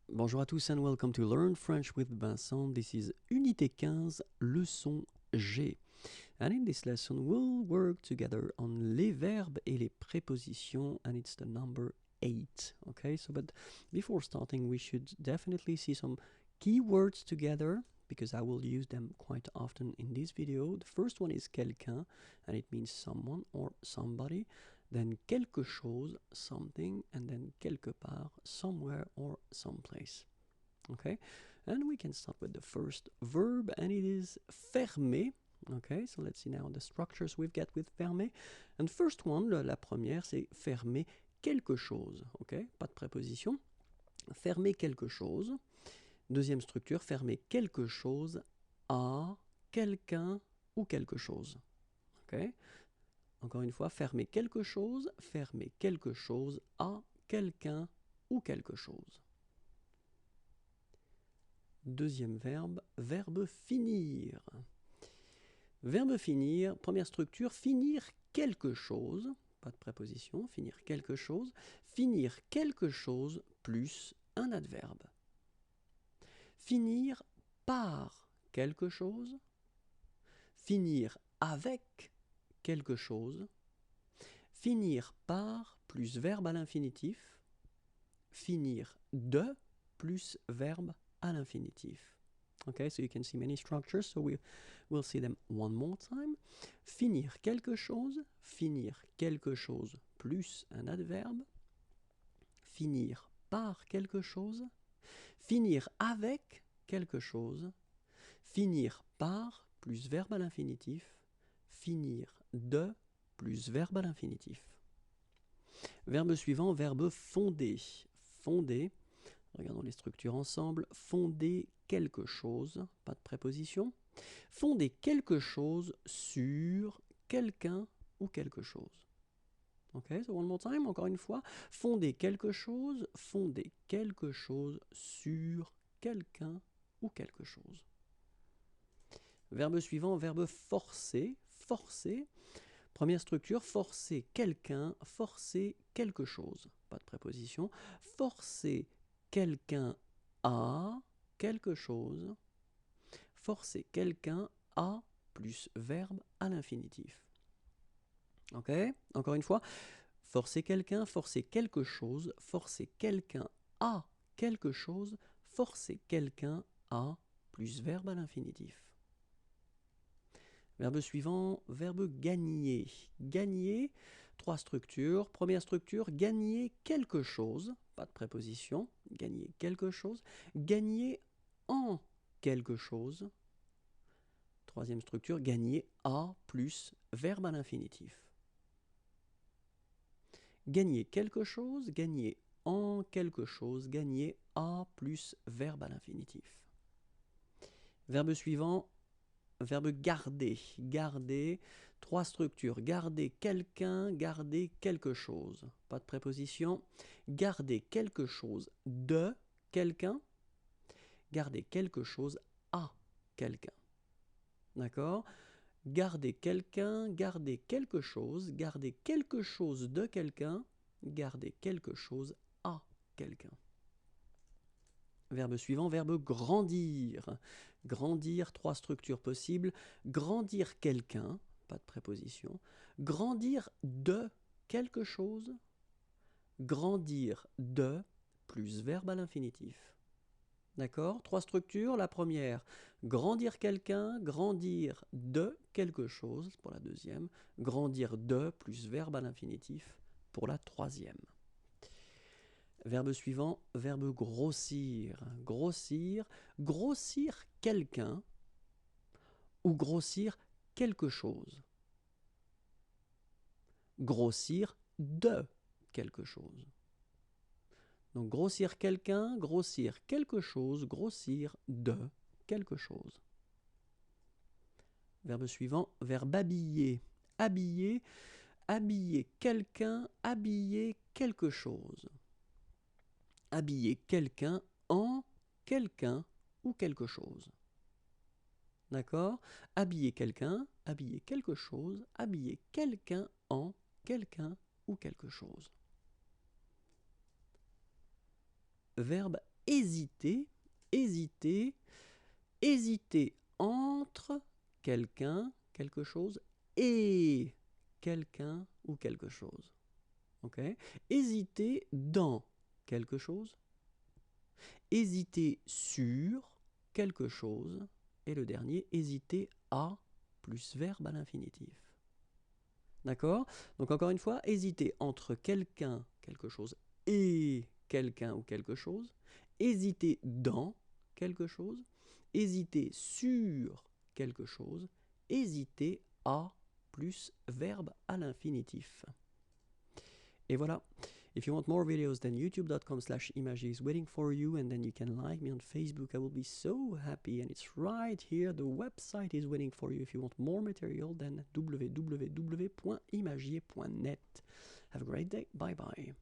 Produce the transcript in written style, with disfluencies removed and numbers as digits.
Bonjour à tous and welcome to Learn French with Vincent. This is Unité 15, leçon G. And in this lesson we'll work together on les verbes et les prépositions, and it's the number 8. Okay, so but before starting we should definitely see some keywords together because I will use them quite often in this video. The first one is quelqu'un, and it means someone or somebody. Then quelque chose, something, and then quelque part, somewhere or someplace. Okay, and we can start with the first verb, and it is fermer. Okay, so let's see now the structures we've got with fermer. And first one, la première, c'est fermer quelque chose. Okay, pas de préposition. Fermer quelque chose. Deuxième structure, fermer quelque chose à quelqu'un ou quelque chose. Okay. Encore une fois, fermer quelque chose à quelqu'un ou quelque chose. Deuxième verbe, verbe finir. Verbe finir, première structure, finir quelque chose, pas de préposition, finir quelque chose plus un adverbe. Finir par quelque chose, finir avec quelque chose, finir par plus verbe à l'infinitif, finir de plus verbe à l'infinitif. Okay, so you can see many structures, so we'll see them one more time. Finir quelque chose plus un adverbe, finir par quelque chose, finir avec quelque chose, finir par plus verbe à l'infinitif, finir de plus verbe à l'infinitif. Verbe suivant, verbe fonder. Fonder, regardons les structures ensemble. Fonder quelque chose, pas de préposition. Fonder quelque chose sur quelqu'un ou quelque chose. Ok, so one more time, encore une fois. Fonder quelque chose sur quelqu'un ou quelque chose. Verbe suivant, verbe forcer. Forcer. Première structure, forcer quelqu'un, forcer quelque chose. Pas de préposition. Forcer quelqu'un à quelque chose. Forcer quelqu'un à plus verbe à l'infinitif. Ok, encore une fois. Forcer quelqu'un, forcer quelque chose, forcer quelqu'un à quelque chose, forcer quelqu'un à plus verbe à l'infinitif. Verbe suivant, verbe gagner. Gagner, trois structures. Première structure, gagner quelque chose, pas de préposition, gagner quelque chose. Gagner en quelque chose. Troisième structure, gagner à plus verbe à l'infinitif. Gagner quelque chose, gagner en quelque chose, gagner à plus verbe à l'infinitif. Verbe suivant, verbe garder. Garder, trois structures. Garder quelqu'un, garder quelque chose. Pas de préposition. Garder quelque chose de quelqu'un. Garder quelque chose à quelqu'un. D'accord ? Garder quelqu'un, garder quelque chose de quelqu'un, garder quelque chose à quelqu'un. Verbe suivant, verbe grandir. Grandir, trois structures possibles. Grandir quelqu'un, pas de préposition. Grandir de quelque chose. Grandir de plus verbe à l'infinitif. D'accord ? Trois structures. La première, grandir quelqu'un, grandir de quelque chose pour la deuxième. Grandir de plus verbe à l'infinitif pour la troisième. Verbe suivant, verbe grossir. Grossir, grossir quelqu'un ou grossir quelque chose. Grossir de quelque chose. Donc grossir quelqu'un, grossir quelque chose, grossir de quelque chose. Verbe suivant, verbe habiller. Habiller, habiller quelqu'un, habiller quelque chose. Habiller quelqu'un en quelqu'un ou quelque chose. D'accord ? Habiller quelqu'un, habiller quelque chose, habiller quelqu'un en quelqu'un ou quelque chose. Verbe hésiter, hésiter, hésiter entre quelqu'un, quelque chose, et quelqu'un ou quelque chose. Ok? Hésiter dans quelque chose, hésiter sur quelque chose, et le dernier, hésiter à plus verbe à l'infinitif. D'accord? Donc encore une fois, hésiter entre quelqu'un, quelque chose, et quelqu'un ou quelque chose, hésiter dans quelque chose, hésiter sur quelque chose, hésiter à plus verbe à l'infinitif. Et voilà. If you want more videos, then youtube.com/imagier is waiting for you, and then you can like me on Facebook. I will be so happy, and it's right here. The website is waiting for you. If you want more material, then www.imagier.net. Have a great day. Bye bye.